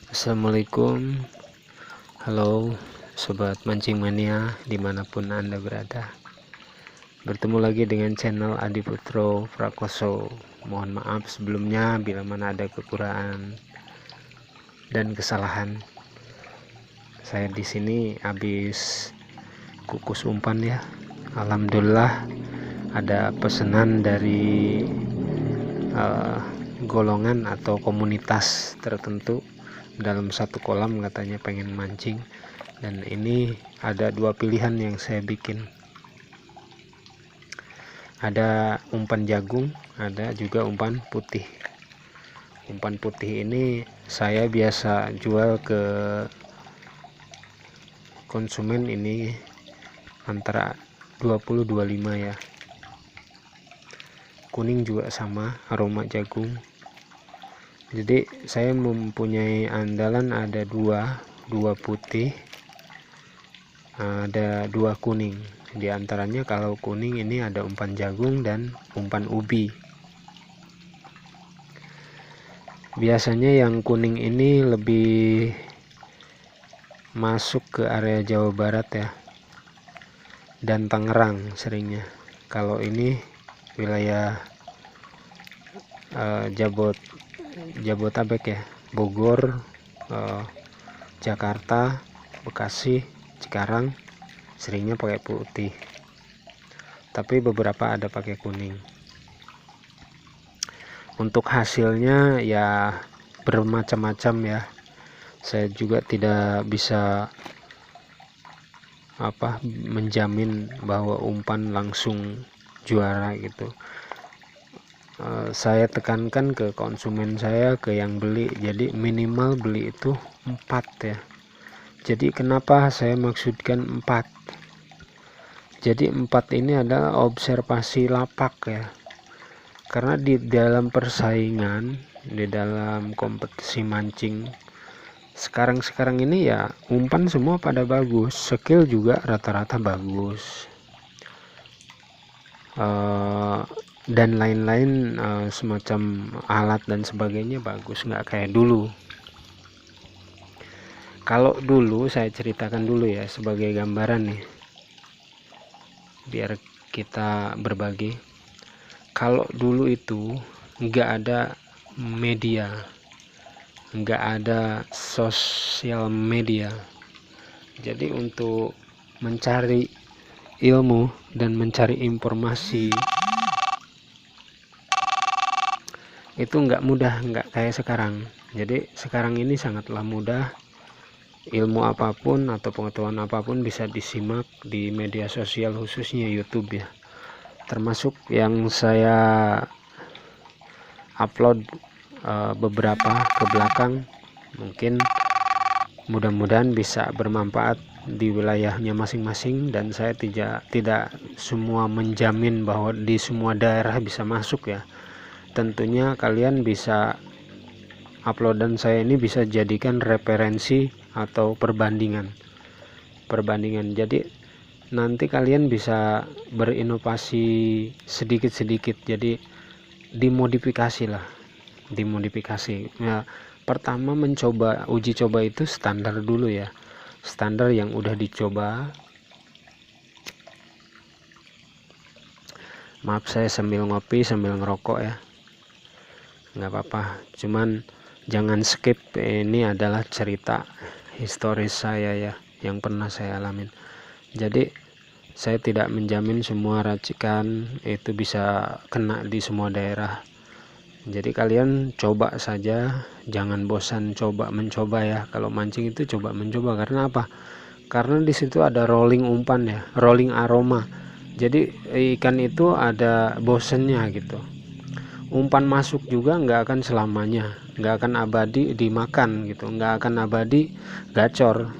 Assalamualaikum, halo Sobat Mancing Mania dimanapun Anda berada. Bertemu lagi dengan channel Adi Putro Prakoso. Mohon maaf sebelumnya bila mana ada kekurangan dan kesalahan. Saya di sini habis kukus umpan ya. Alhamdulillah ada pesanan dari golongan atau komunitas tertentu dalam satu kolam, katanya pengen mancing, dan ini ada dua pilihan yang saya bikin. Ada umpan jagung, ada juga umpan putih. Umpan putih ini saya biasa jual ke konsumen ini antara 20-25 ya. Kuning juga sama, aroma jagung. Jadi saya mempunyai andalan, ada dua putih, ada dua kuning. Di antaranya kalau kuning ini ada umpan jagung dan umpan ubi. Biasanya yang kuning ini lebih masuk ke area Jawa Barat ya, dan Tangerang seringnya. Kalau ini wilayah Jabotabek ya, Bogor, Jakarta, Bekasi, Cikarang seringnya pakai putih, tapi beberapa ada pakai kuning. Untuk hasilnya ya bermacam-macam ya. Saya juga tidak bisa menjamin bahwa umpan langsung juara gitu. Saya tekankan ke konsumen saya, ke yang beli, jadi minimal beli itu 4 ya. Jadi kenapa saya maksudkan 4? Jadi 4 ini adalah observasi lapak ya. Karena di dalam persaingan, di dalam kompetisi mancing sekarang ini ya, umpan semua pada bagus, skill juga rata-rata bagus, dan lain-lain, semacam alat dan sebagainya bagus, nggak kayak dulu. Kalau dulu saya ceritakan dulu ya sebagai gambaran nih, biar kita berbagi. Kalau dulu itu nggak ada media, nggak ada sosial media, jadi untuk mencari ilmu dan mencari informasi itu nggak mudah, nggak kayak sekarang. Jadi sekarang ini sangatlah mudah, ilmu apapun atau pengetahuan apapun bisa disimak di media sosial, khususnya YouTube ya. Termasuk yang saya upload beberapa ke belakang, mungkin mudah-mudahan bisa bermanfaat di wilayahnya masing-masing, dan saya tidak semua menjamin bahwa di semua daerah bisa masuk ya. Tentunya kalian bisa, uploadan saya ini bisa jadikan referensi atau perbandingan. Jadi nanti kalian bisa berinovasi sedikit-sedikit, jadi dimodifikasi ya. Pertama mencoba, uji coba itu standar dulu ya, standar yang udah dicoba. Maaf saya sambil ngopi sambil ngerokok ya, nggak apa-apa, cuman jangan skip. Ini adalah cerita historis saya ya, yang pernah saya alamin. Jadi saya tidak menjamin semua racikan itu bisa kena di semua daerah. Jadi kalian coba saja, jangan bosan mencoba ya. Kalau mancing itu coba mencoba, karena apa? Karena di situ ada rolling umpan ya, rolling aroma. Jadi ikan itu ada bosennya gitu. Umpan masuk juga nggak akan selamanya, nggak akan abadi dimakan gitu, nggak akan abadi gacor.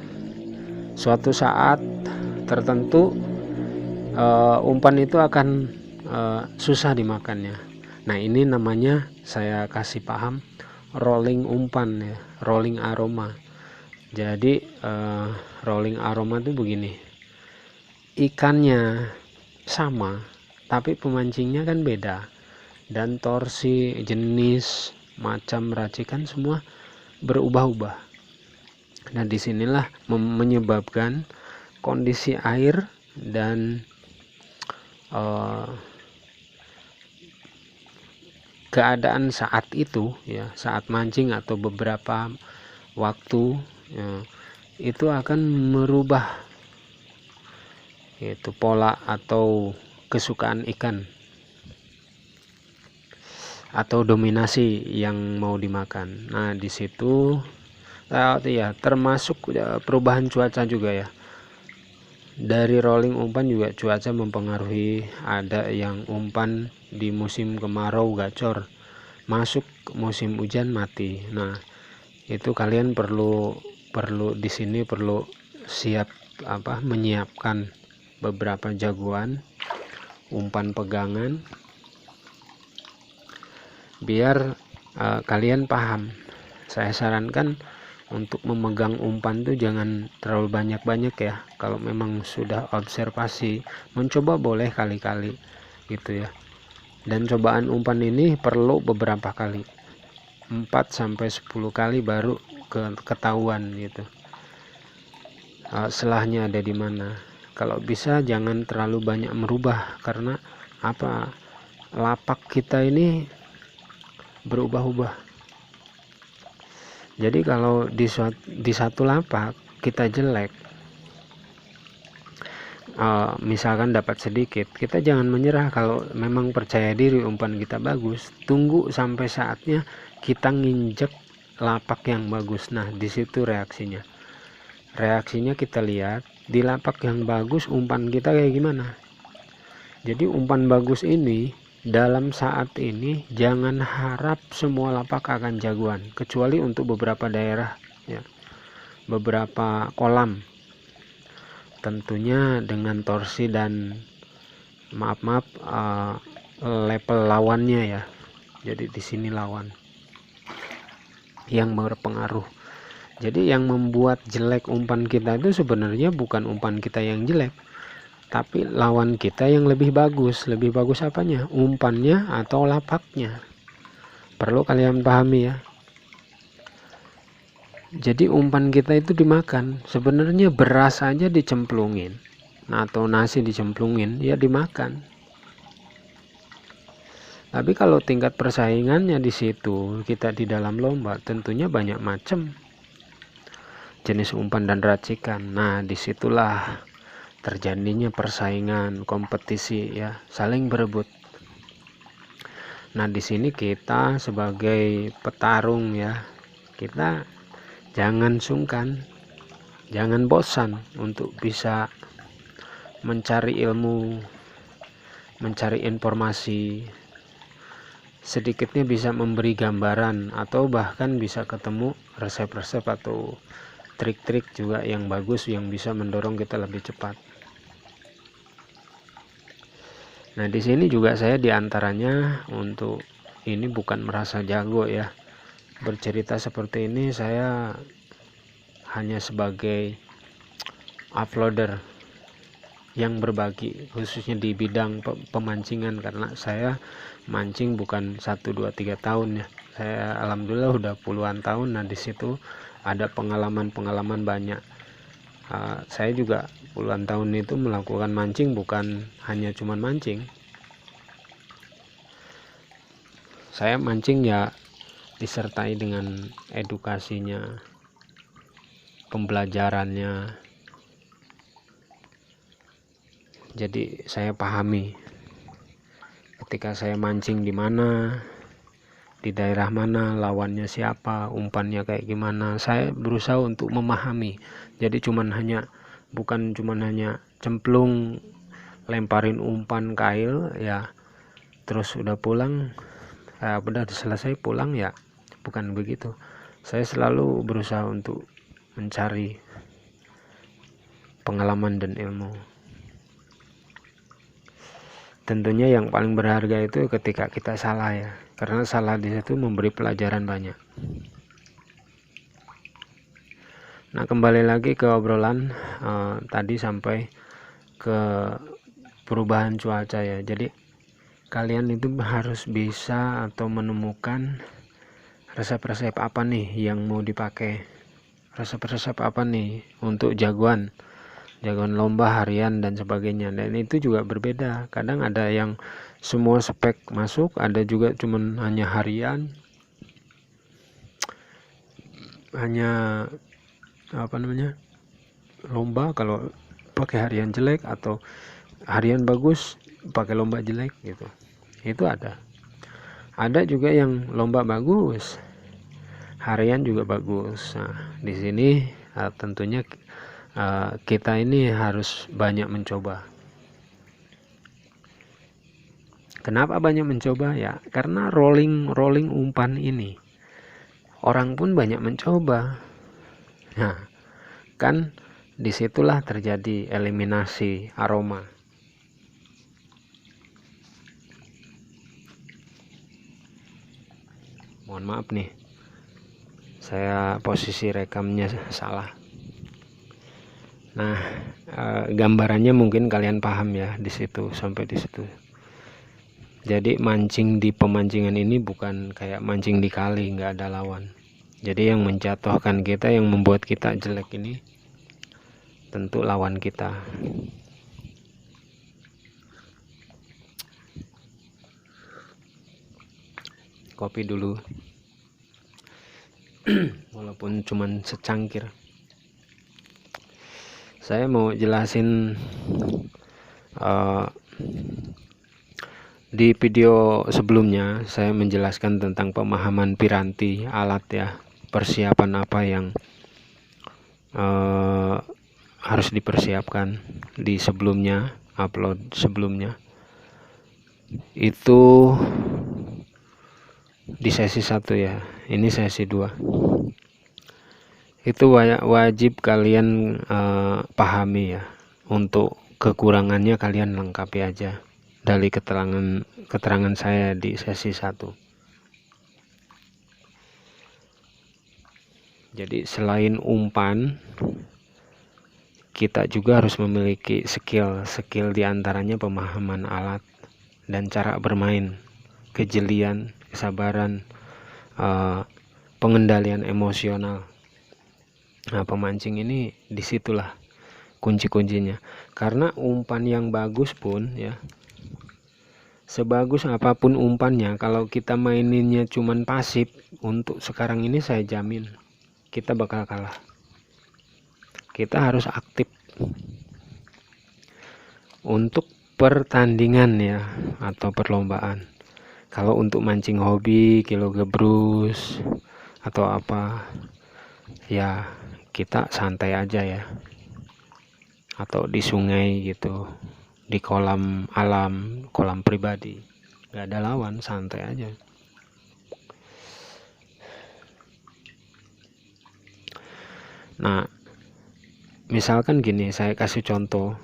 Suatu saat tertentu umpan itu akan susah dimakannya. Nah ini namanya, saya kasih paham, rolling umpan ya, rolling aroma. Jadi rolling aroma itu begini, ikannya sama tapi pemancingnya kan beda, dan torsi, jenis, macam racikan semua berubah-ubah. Nah, disinilah menyebabkan kondisi air dan keadaan saat itu ya, saat mancing atau beberapa waktu ya, itu akan merubah yaitu pola atau kesukaan ikan atau dominasi yang mau dimakan. Nah, di situ ya termasuk perubahan cuaca juga ya. Dari rolling umpan juga cuaca mempengaruhi. Ada yang umpan di musim kemarau gacor, masuk musim hujan mati. Nah, itu kalian perlu di sini perlu siap menyiapkan beberapa jagoan umpan pegangan biar kalian paham. Saya sarankan untuk memegang umpan tuh jangan terlalu banyak-banyak ya. Kalau memang sudah observasi, mencoba boleh kali-kali gitu ya. Dan cobaan umpan ini perlu beberapa kali, 4-10 kali baru ketahuan gitu selahnya ada di mana. Kalau bisa jangan terlalu banyak merubah, karena lapak kita ini berubah-ubah. Jadi kalau di satu lapak kita jelek, misalkan dapat sedikit, kita jangan menyerah. Kalau memang percaya diri umpan kita bagus, tunggu sampai saatnya kita nginjek lapak yang bagus. Nah, di situ reaksinya kita lihat di lapak yang bagus umpan kita kayak gimana. Jadi umpan bagus ini dalam saat ini jangan harap semua lapak akan jagoan, kecuali untuk beberapa daerah ya, beberapa kolam tentunya dengan torsi dan level lawannya ya. Jadi di sini lawan yang berpengaruh. Jadi yang membuat jelek umpan kita itu sebenarnya bukan umpan kita yang jelek, tapi lawan kita yang lebih bagus. Lebih bagus apanya? Umpannya atau lapaknya. Perlu kalian pahami ya. Jadi umpan kita itu dimakan. Sebenarnya beras aja dicemplungin, atau nasi dicemplungin, ya dimakan. Tapi kalau tingkat persaingannya di situ, kita di dalam lomba, tentunya banyak macam jenis umpan dan racikan. Nah, disitulah terjadinya persaingan, kompetisi ya, saling berebut. Nah, di sini kita sebagai petarung ya, kita jangan sungkan, jangan bosan untuk bisa mencari ilmu, mencari informasi, sedikitnya bisa memberi gambaran atau bahkan bisa ketemu resep-resep atau trik-trik juga yang bagus yang bisa mendorong kita lebih cepat. Nah, di sini juga saya diantaranya untuk ini bukan merasa jago ya. Bercerita seperti ini saya hanya sebagai uploader yang berbagi, khususnya di bidang pemancingan, karena saya mancing bukan 1, 2, 3 tahun ya. Saya alhamdulillah udah puluhan tahun. Nah, di situ ada pengalaman banyak. Saya juga puluhan tahun itu melakukan mancing, bukan hanya cuman mancing. Saya mancing ya disertai dengan edukasinya, pembelajarannya. Jadi saya pahami ketika saya mancing di mana, di daerah mana, lawannya siapa, umpannya kayak gimana. Saya berusaha untuk memahami. Jadi bukan cuman hanya cemplung, lemparin umpan kail ya, terus udah pulang, udah selesai pulang ya, bukan begitu. Saya selalu berusaha untuk mencari pengalaman dan ilmu. Tentunya yang paling berharga itu ketika kita salah ya, karena salah di situ memberi pelajaran banyak. Nah, kembali lagi ke obrolan tadi sampai ke perubahan cuaca ya. Jadi kalian itu harus bisa atau menemukan resep-resep apa nih yang mau dipakai, resep-resep apa nih untuk jagoan lomba harian dan sebagainya. Dan itu juga berbeda, kadang ada yang semua spek masuk, ada juga cuman hanya harian, hanya lomba kalau pakai harian jelek, atau harian bagus pakai lomba jelek gitu. Itu ada juga yang lomba bagus, harian juga bagus. Nah, di sini tentunya kita ini harus banyak mencoba. Kenapa banyak mencoba? Ya karena rolling umpan ini orang pun banyak mencoba. Nah, kan disitulah terjadi eliminasi aroma. Mohon maaf nih, saya posisi rekamnya salah. Nah, gambarannya mungkin kalian paham ya di situ, sampai di situ. Jadi mancing di pemancingan ini bukan kayak mancing di kali, nggak ada lawan. Jadi yang menjatuhkan kita, yang membuat kita jelek ini tentu lawan kita. Kopi dulu. Walaupun cuman secangkir. Saya mau jelasin di video sebelumnya saya menjelaskan tentang pemahaman piranti, alat ya, persiapan apa yang harus dipersiapkan di sebelumnya, upload sebelumnya. Itu di sesi 1 ya, ini sesi 2. Itu wajib kalian pahami ya. Untuk kekurangannya kalian lengkapi aja dari keterangan saya di sesi 1. Jadi selain umpan, kita juga harus memiliki skill diantaranya pemahaman alat dan cara bermain, kejelian, kesabaran, pengendalian emosional. Nah, pemancing ini disitulah kunci-kuncinya. Karena umpan yang bagus pun ya, sebagus apapun umpannya, kalau kita maininnya cuman pasif, untuk sekarang ini saya jamin kita bakal kalah. Kita harus aktif untuk pertandingan ya, atau perlombaan. Kalau untuk mancing hobi, kilo gebrus atau apa ya, kita santai aja ya, atau di sungai gitu, di kolam alam, kolam pribadi, gak ada lawan, santai aja. Nah, misalkan gini, saya kasih contoh,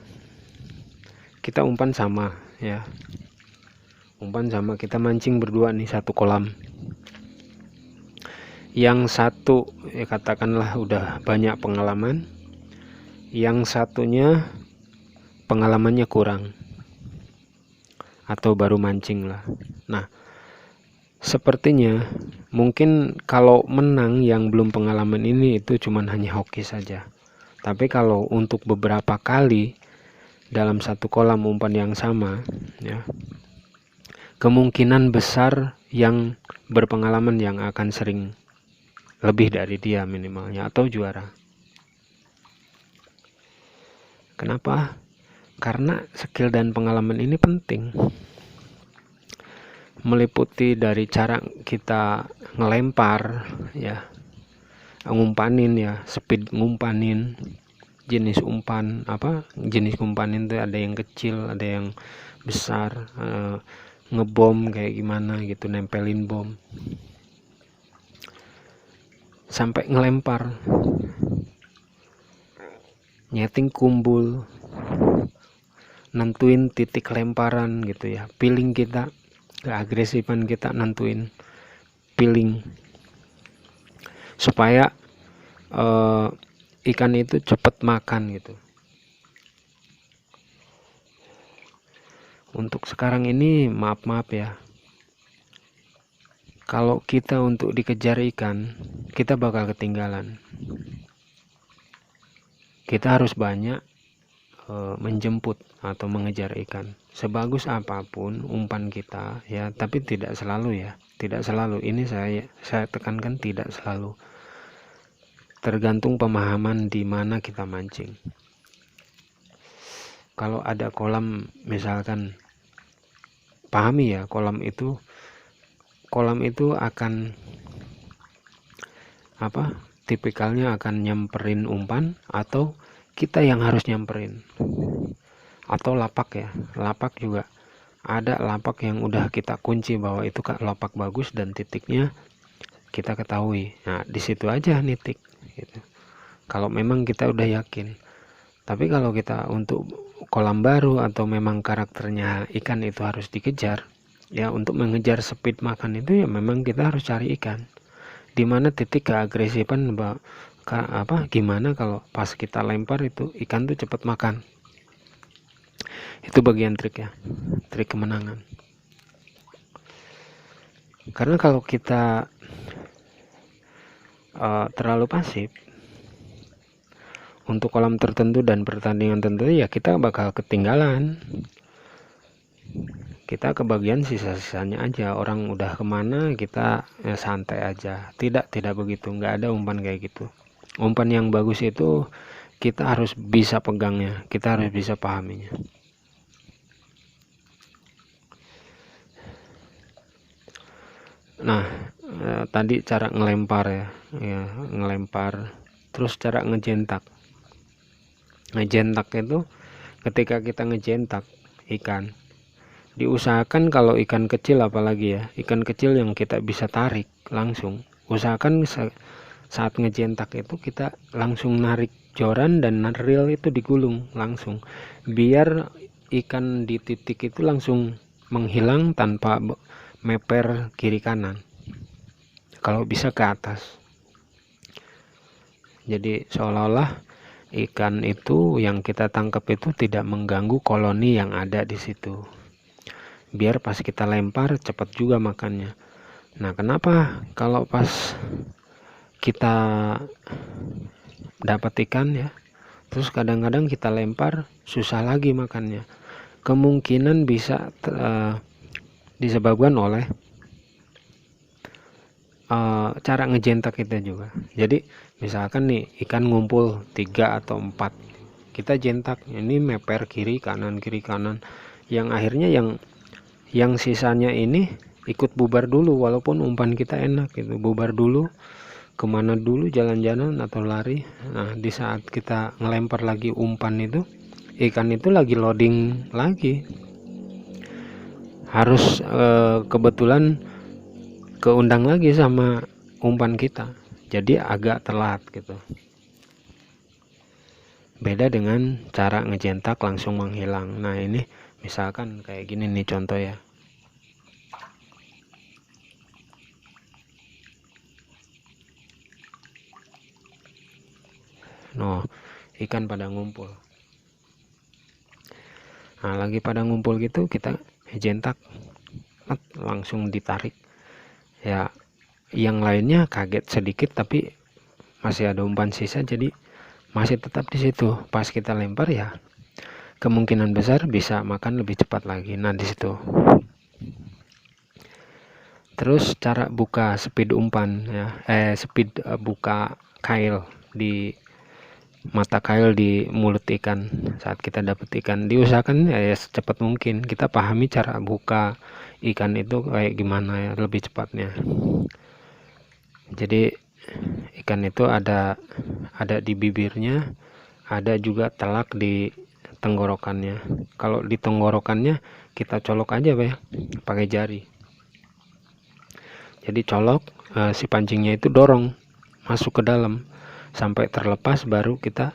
kita umpan sama ya, kita mancing berdua nih, satu kolam. Yang satu ya katakanlah udah banyak pengalaman, yang satunya pengalamannya kurang atau baru mancing lah. Nah, sepertinya mungkin kalau menang yang belum pengalaman ini itu cuman hanya hoki saja. Tapi kalau untuk beberapa kali dalam satu kolam umpan yang sama ya, kemungkinan besar yang berpengalaman yang akan sering lebih dari dia minimalnya, atau juara. Kenapa? Karena skill dan pengalaman ini penting, meliputi dari cara kita ngelempar ya, ngumpanin ya, speed ngumpanin, jenis umpan apa, jenis ngumpanin itu ada yang kecil, ada yang besar, ngebom kayak gimana gitu, nempelin bom, sampai ngelempar, nyeting kumbul, nentuin titik lemparan gitu ya, feeling kita, keagresifan kita, nentuin feeling supaya ikan itu cepat makan gitu. Untuk sekarang ini maaf ya, kalau kita untuk dikejar ikan, kita bakal ketinggalan. kita harus banyak menjemput atau mengejar ikan. Sebagus apapun umpan kita ya, tapi tidak selalu ya, tidak selalu. Ini saya tekankan, tidak selalu. Tergantung pemahaman di mana kita mancing. Kalau ada kolam, misalkan, pahami ya, kolam itu akan tipikalnya akan nyamperin umpan, atau kita yang harus nyamperin, atau lapak ya. Lapak juga ada lapak yang udah kita kunci bahwa itu lapak bagus dan titiknya kita ketahui. Nah, di situ aja nitik gitu. Kalau memang kita udah yakin. Tapi kalau kita untuk kolam baru atau memang karakternya ikan itu harus dikejar, ya untuk mengejar speed makan itu ya memang kita harus cari ikan. Dimana titik keagresifan gimana kalau pas kita lempar itu ikan tuh cepat makan. Itu bagian trik ya, trik kemenangan. Karena kalau kita terlalu pasif untuk kolam tertentu dan pertandingan tertentu, ya kita bakal ketinggalan. Kita kebagian sisa-sisanya aja. Orang udah kemana, kita santai aja. Tidak begitu, nggak ada umpan kayak gitu. Umpan yang bagus itu kita harus bisa pegangnya, kita harus bisa pahaminya. Nah, tadi cara ngelempar ya, ngelempar. Terus cara ngejentak. Ngejentak itu ketika kita ngejentak ikan, diusahakan kalau ikan kecil, apalagi ya, ikan kecil yang kita bisa tarik langsung, usahakan saat ngejentak itu kita langsung narik joran dan reel itu digulung langsung, biar ikan di titik itu langsung menghilang tanpa meper kiri kanan, kalau bisa ke atas. Jadi seolah-olah ikan itu yang kita tangkap itu tidak mengganggu koloni yang ada di situ, biar pas kita lempar cepat juga makannya. Nah, kenapa kalau pas kita dapat ikan ya, terus kadang-kadang kita lempar susah lagi makannya? Kemungkinan bisa disebabkan oleh cara ngejentak kita juga. Jadi misalkan nih ikan ngumpul 3 atau 4, kita jentak, ini meper kiri kanan, yang akhirnya yang sisanya ini ikut bubar dulu, walaupun umpan kita enak gitu, bubar dulu kemana dulu, jalan-jalan atau lari. Nah, di saat kita ngelempar lagi umpan itu, ikan itu lagi loading lagi, harus kebetulan keundang lagi sama umpan kita, jadi agak telat gitu. Beda dengan cara ngejentak langsung menghilang. Nah, ini misalkan kayak gini nih contoh ya. No, ikan pada ngumpul. Nah, lagi pada ngumpul gitu, kita jentak, langsung ditarik. Ya, yang lainnya kaget sedikit, tapi masih ada umpan sisa, jadi masih tetap di situ. Pas kita lempar ya, kemungkinan besar bisa makan lebih cepat lagi. Nah, di situ. Terus cara buka speed umpan ya, speed buka kail di mata kail di mulut ikan saat kita dapat ikan, diusahakan ya secepat mungkin kita pahami cara buka ikan itu kayak gimana ya, lebih cepatnya. Jadi ikan itu ada di bibirnya, ada juga telak di tenggorokannya. Kalau di tenggorokannya kita colok aja ya, pakai jari. Jadi colok, si pancingnya itu dorong masuk ke dalam sampai terlepas, baru kita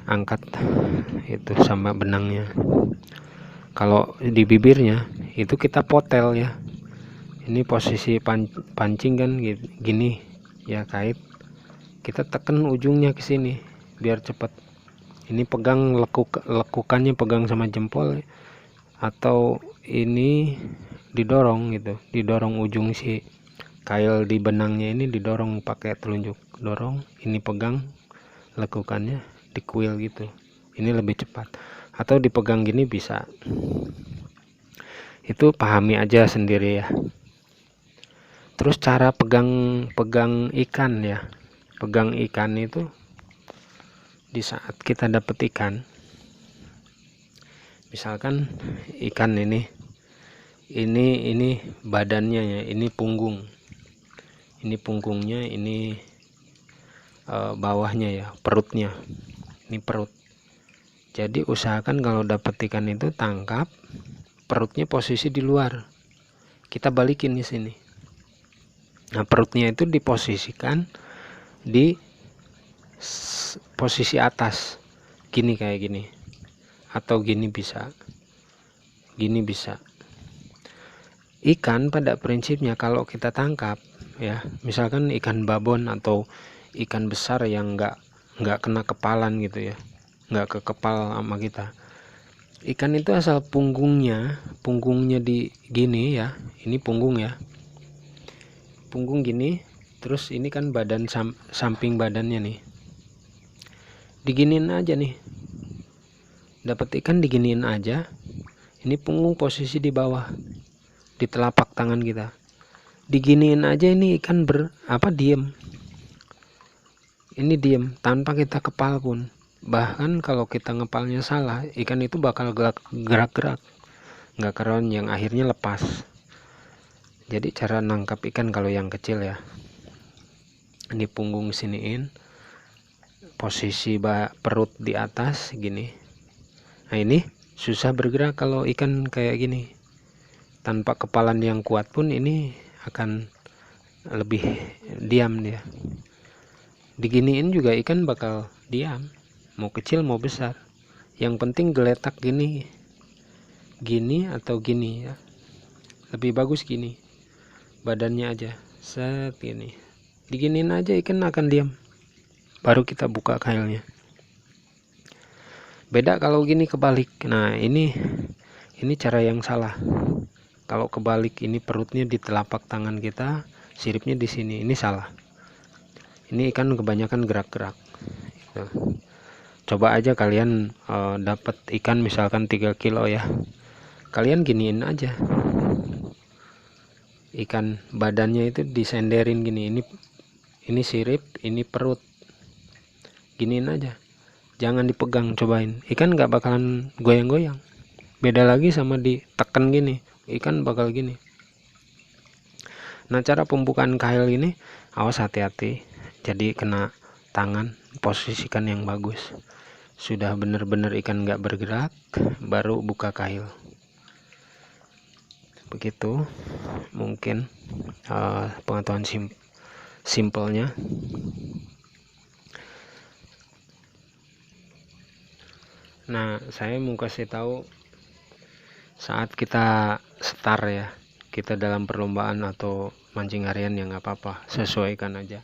angkat itu sama benangnya. Kalau di bibirnya itu kita potel ya. Ini posisi pancing kan gini ya, kait, kita tekan ujungnya ke sini biar cepat. Ini pegang lekukannya, pegang sama jempol, atau ini didorong gitu, didorong ujung si kail di benangnya ini, didorong pakai telunjuk, dorong, ini pegang lekukannya, dikuil gitu, ini lebih cepat. Atau dipegang gini bisa, itu pahami aja sendiri ya. Terus cara pegang ikan ya, pegang ikan itu di saat kita dapat ikan, misalkan ikan ini badannya ya, ini punggungnya, ini bawahnya ya, perutnya, ini perut. Jadi usahakan kalau dapat ikan itu tangkap, perutnya posisi di luar, kita balikin di sini. Nah, perutnya itu diposisikan di posisi atas, gini, kayak gini, atau gini bisa, gini bisa. Ikan pada prinsipnya kalau kita tangkap ya, misalkan ikan babon atau ikan besar yang nggak kena kepalan gitu ya, nggak ke kepal sama kita. Ikan itu asal punggungnya di gini ya, ini punggung ya, punggung gini, terus ini kan badan samping badannya nih, diginiin aja nih, dapat ikan diginiin aja, ini punggung posisi di bawah, di telapak tangan kita, diginiin aja, ini ikan diem, ini diem tanpa kita kepal pun. Bahkan kalau kita ngepalnya salah, ikan itu bakal gerak-gerak, nggak keren, yang akhirnya lepas. Jadi cara nangkap ikan kalau yang kecil ya, ini punggung siniin, posisi perut di atas gini. Nah, ini susah bergerak kalau ikan kayak gini, tanpa kepalan yang kuat pun ini akan lebih diam dia. Diginiin juga ikan bakal diam, mau kecil mau besar, yang penting geletak gini atau gini ya, lebih bagus gini, badannya aja set gini, diginiin aja ikan akan diam, baru kita buka kailnya. Beda kalau gini kebalik. Nah, ini cara yang salah. Kalau kebalik, ini perutnya di telapak tangan kita, siripnya di sini, ini salah. Ini ikan kebanyakan gerak-gerak. Coba aja kalian dapat ikan misalkan 3 kilo ya, kalian giniin aja, ikan badannya itu disenderin gini, ini sirip, ini perut, giniin aja, jangan dipegang, cobain, ikan nggak bakalan goyang-goyang. Beda lagi sama ditekan gini, ikan bakal gini. Nah, cara pembukaan kail ini awas hati-hati, jadi kena tangan, posisikan yang bagus. Sudah benar-benar ikan nggak bergerak, baru buka kail. Begitu mungkin pengetahuan simpelnya. Nah, saya mau kasih tahu, saat kita start ya, kita dalam perlombaan atau mancing harian, ya nggak apa-apa, sesuaikan aja.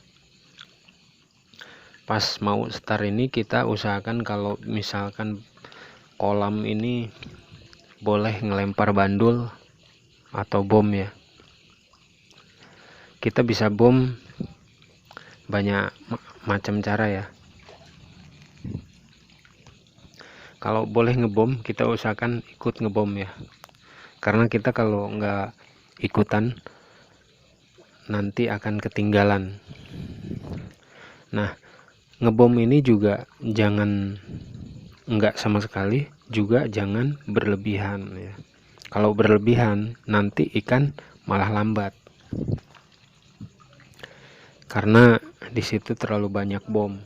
Pas mau start ini kita usahakan kalau misalkan kolam ini boleh ngelempar bandul atau bom ya, kita bisa bom banyak macam cara ya. Kalau boleh ngebom, kita usahakan ikut ngebom ya, karena kita kalau nggak ikutan nanti akan ketinggalan. Nah, ngebom ini juga jangan nggak sama sekali, juga jangan berlebihan ya. Kalau berlebihan nanti ikan malah lambat, karena di situ terlalu banyak bom.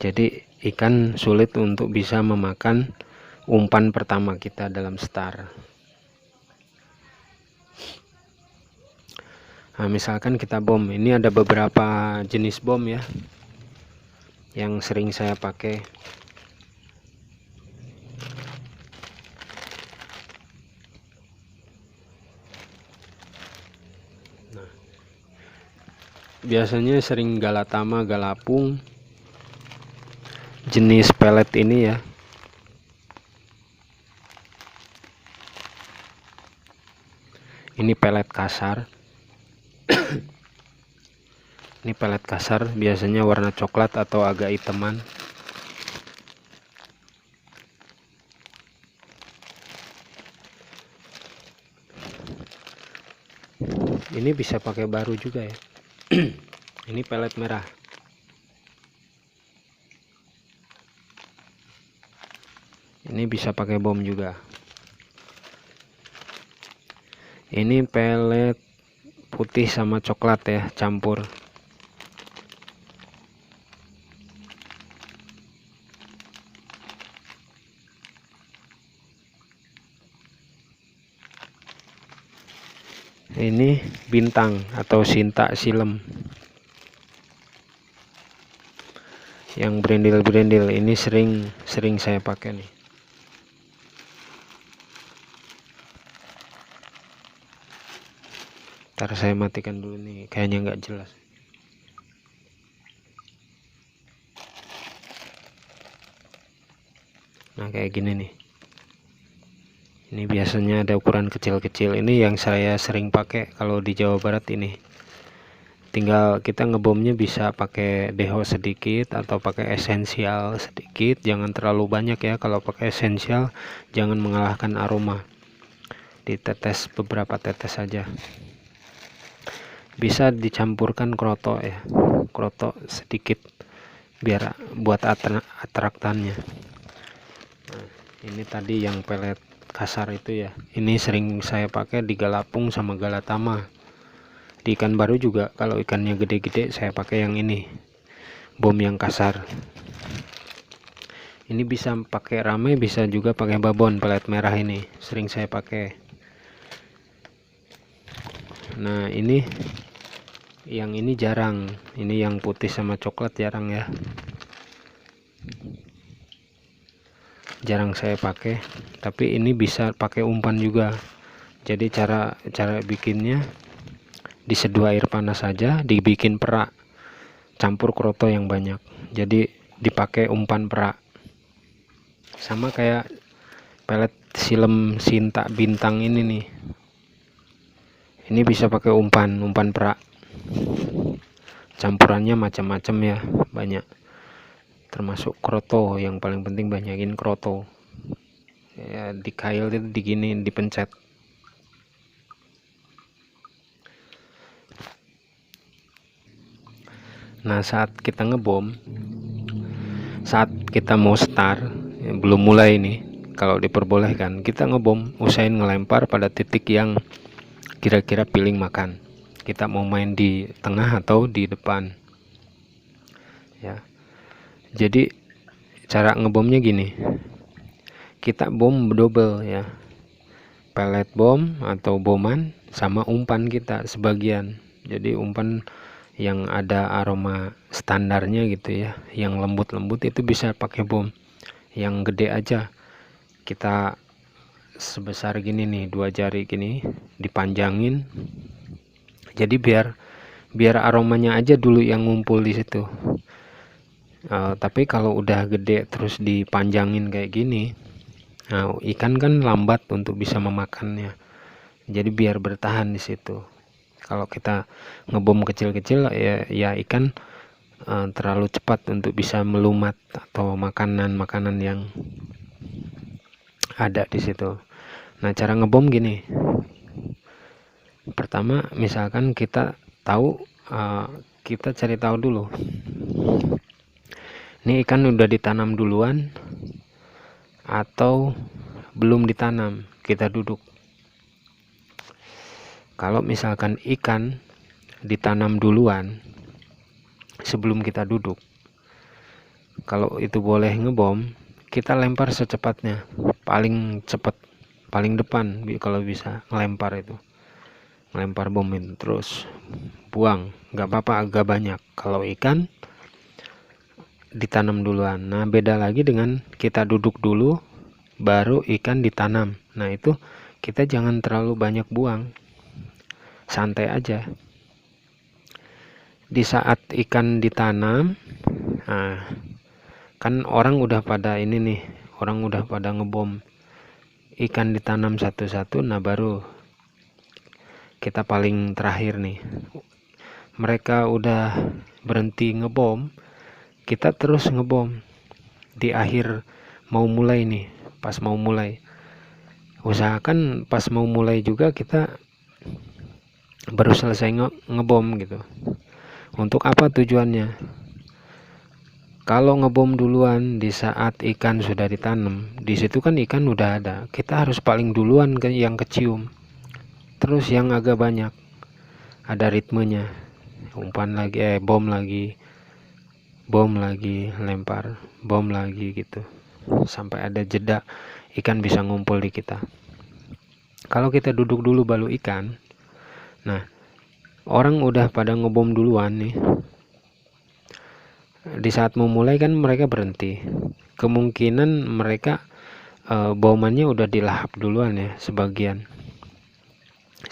Jadi ikan sulit untuk bisa memakan umpan pertama kita dalam start. Nah, misalkan kita bom, ini ada beberapa jenis bom ya yang sering saya pakai. Nah, biasanya sering Galatama, Galapung, jenis pelet ini ya. Ini pelet kasar. Ini pelet kasar, biasanya warna coklat atau agak hitaman. Ini bisa pakai baru juga ya. Ini pelet merah. Ini bisa pakai bom juga. Ini pelet putih sama coklat ya, campur. Ini bintang atau Sinta Silem. Yang berendil-berendil ini sering saya pakai nih. Ntar saya matikan dulu nih, kayaknya nggak jelas. Nah kayak gini nih. Ini biasanya ada ukuran kecil-kecil. Ini yang saya sering pakai kalau di Jawa Barat ini. Tinggal kita ngebomnya bisa pakai deho sedikit atau pakai esensial sedikit. Jangan terlalu banyak ya. Kalau pakai esensial jangan mengalahkan aroma. Ditetes beberapa tetes saja. Bisa dicampurkan kroto ya. Kroto sedikit biar buat atraktannya. Nah, ini tadi yang pelet kasar itu ya. Ini sering saya pakai di galapung sama galatama. Di ikan baru juga kalau ikannya gede-gede saya pakai yang ini, bom yang kasar. Ini bisa pakai rame, bisa juga pakai babon. Pelet merah ini sering saya pakai. Nah ini yang ini jarang. Ini yang putih sama coklat jarang ya, jarang saya pakai. Tapi ini bisa pakai umpan juga. Jadi cara bikinnya, diseduh air panas saja, dibikin perak, campur kroto yang banyak, jadi dipakai umpan perak. Sama kayak pelet silem Sinta bintang ini nih, ini bisa pakai umpan perak. Campurannya macam-macam ya, banyak, termasuk kroto. Yang paling penting banyakin kroto ya. Di kail itu digini, dipencet. Nah saat kita ngebom, saat kita mau start ya, belum mulai nih, kalau diperbolehkan kita ngebom, usahain ngelempar pada titik yang kira-kira piling makan. Kita mau main di tengah atau di depan ya. Jadi cara ngebomnya gini, kita bom double ya, pelet bom atau boman sama umpan kita sebagian. Jadi umpan yang ada aroma standarnya gitu ya, yang lembut-lembut itu bisa pakai bom. Yang gede aja kita sebesar gini nih, 2 jari gini dipanjangin. Jadi biar aromanya aja dulu yang ngumpul di situ. Tapi kalau udah gede terus dipanjangin kayak gini, nah, ikan kan lambat untuk bisa memakannya. Jadi biar bertahan di situ. Kalau kita ngebom kecil-kecil ya ikan terlalu cepat untuk bisa melumat atau makanan-makanan yang ada di situ. Nah cara ngebom gini, pertama misalkan kita tahu, kita cari tahu dulu ini ikan udah ditanam duluan atau belum ditanam. Kita duduk. Kalau misalkan ikan ditanam duluan sebelum kita duduk, kalau itu boleh ngebom, kita lempar secepatnya, paling cepat, paling depan kalau bisa ngelempar itu, ngelempar bom itu, terus buang, nggak apa-apa agak banyak. Kalau ikan ditanam duluan, nah beda lagi dengan kita duduk dulu baru ikan ditanam. Nah itu kita jangan terlalu banyak buang, santai aja. Di saat ikan ditanam, nah kan orang udah pada ini nih, orang udah pada ngebom, ikan ditanam satu-satu. Nah baru kita paling terakhir nih, mereka udah berhenti ngebom, kita terus ngebom di akhir mau mulai nih. Pas mau mulai, usahakan pas mau mulai juga kita baru selesai ngebom gitu. Untuk apa tujuannya? Kalau ngebom duluan di saat ikan sudah ditanam, di situ kan ikan udah ada. Kita harus paling duluan ke yang kecium. Terus yang agak banyak, ada ritmenya. Umpan lagi, bom lagi, lempar, bom lagi gitu. Sampai ada jeda, ikan bisa ngumpul di kita. Kalau kita duduk dulu balu ikan, nah orang udah pada ngebom duluan nih. Di saat mau mulai kan mereka berhenti. Kemungkinan mereka bomannya udah dilahap duluan ya sebagian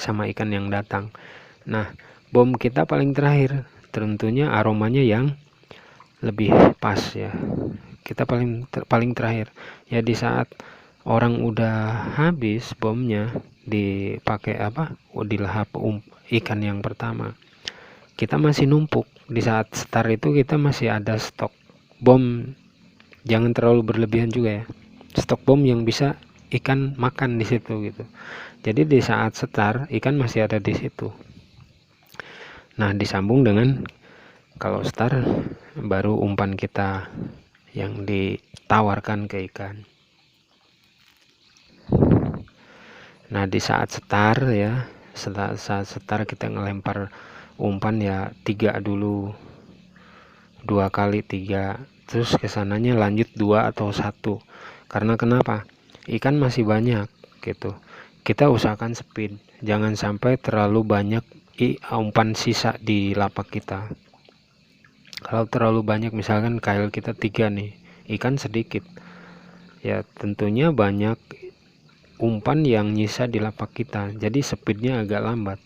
sama ikan yang datang. Nah, bom kita paling terakhir, tentunya aromanya yang lebih pas ya. Kita paling terakhir. Ya di saat orang udah habis bomnya dipakai dilahap ikan yang pertama. Kita masih numpuk. Di saat start itu kita masih ada stok bom, jangan terlalu berlebihan juga ya. Stok bom yang bisa ikan makan di situ gitu. Jadi di saat start ikan masih ada di situ. Nah, disambung dengan kalau start baru umpan kita yang ditawarkan ke ikan. Nah, di saat start ya, saat start kita ngelempar umpan ya 3 dulu, 2 kali 3, terus kesananya lanjut 2 atau 1. Karena kenapa? Ikan masih banyak gitu. Kita usahakan speed, jangan sampai terlalu banyak umpan sisa di lapak kita. Kalau terlalu banyak, misalkan kail kita 3 nih, ikan sedikit, ya tentunya banyak umpan yang nyisa di lapak kita, jadi speednya agak lambat.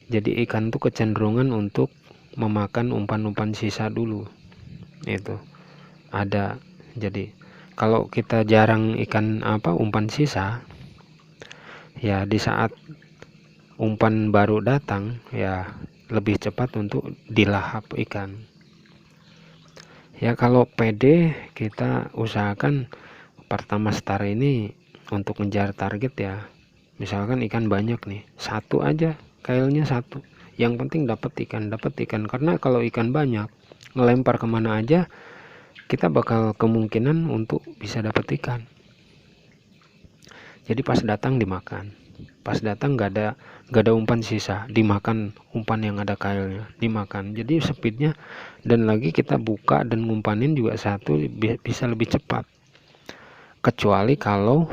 Jadi ikan tuh kecenderungan untuk memakan umpan-umpan sisa dulu. Itu ada. Jadi kalau kita jarang ikan umpan sisa, ya di saat umpan baru datang ya lebih cepat untuk dilahap ikan. Ya kalau PD kita usahakan pertama start ini untuk mengejar target ya. Misalkan ikan banyak nih, 1 aja, kailnya 1. Yang penting dapat ikan. Karena kalau ikan banyak, ngelempar kemana aja, kita bakal kemungkinan untuk bisa dapat ikan. Jadi pas datang dimakan. Pas datang gak ada umpan sisa, dimakan umpan yang ada kailnya, dimakan. Jadi speednya, dan lagi kita buka dan ngumpanin juga satu bisa lebih cepat. Kecuali kalau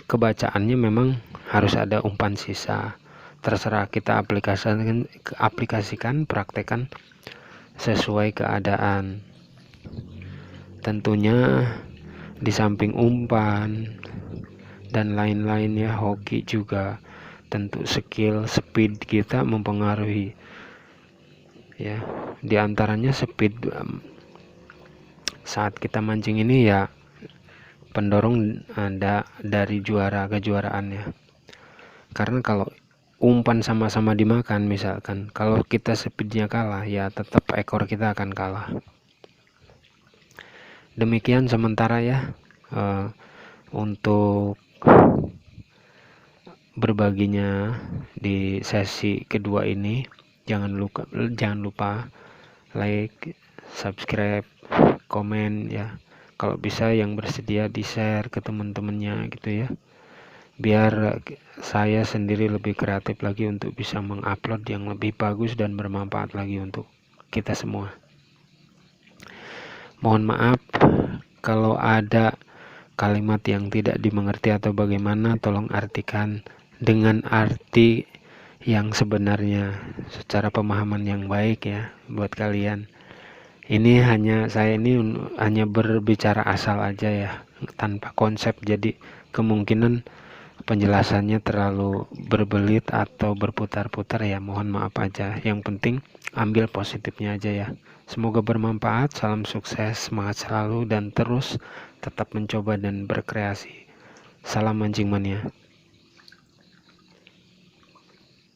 kebacaannya memang harus ada umpan sisa. Terserah, kita aplikasikan, praktekkan sesuai keadaan. Tentunya di samping umpan dan lain-lain ya, hoki juga, tentu skill, speed kita mempengaruhi ya. Di antaranya speed saat kita mancing ini ya pendorong ada dari juara kejuaraan ya. Karena kalau umpan sama-sama dimakan, misalkan kalau kita speednya kalah ya tetap ekor kita akan kalah. Demikian sementara ya untuk berbaginya di sesi kedua ini. Jangan lupa like, subscribe, komen ya. Kalau bisa yang bersedia di share ke teman-temannya gitu ya, biar saya sendiri lebih kreatif lagi untuk bisa mengupload yang lebih bagus dan bermanfaat lagi untuk kita semua. Mohon maaf kalau ada kalimat yang tidak dimengerti atau bagaimana, tolong artikan dengan arti yang sebenarnya secara pemahaman yang baik ya buat kalian. Saya ini hanya berbicara asal aja ya, tanpa konsep, jadi kemungkinan penjelasannya terlalu berbelit atau berputar-putar ya, mohon maaf aja. Yang penting ambil positifnya aja ya. Semoga bermanfaat, salam sukses, semangat selalu, dan terus tetap mencoba dan berkreasi. Salam mancing mania.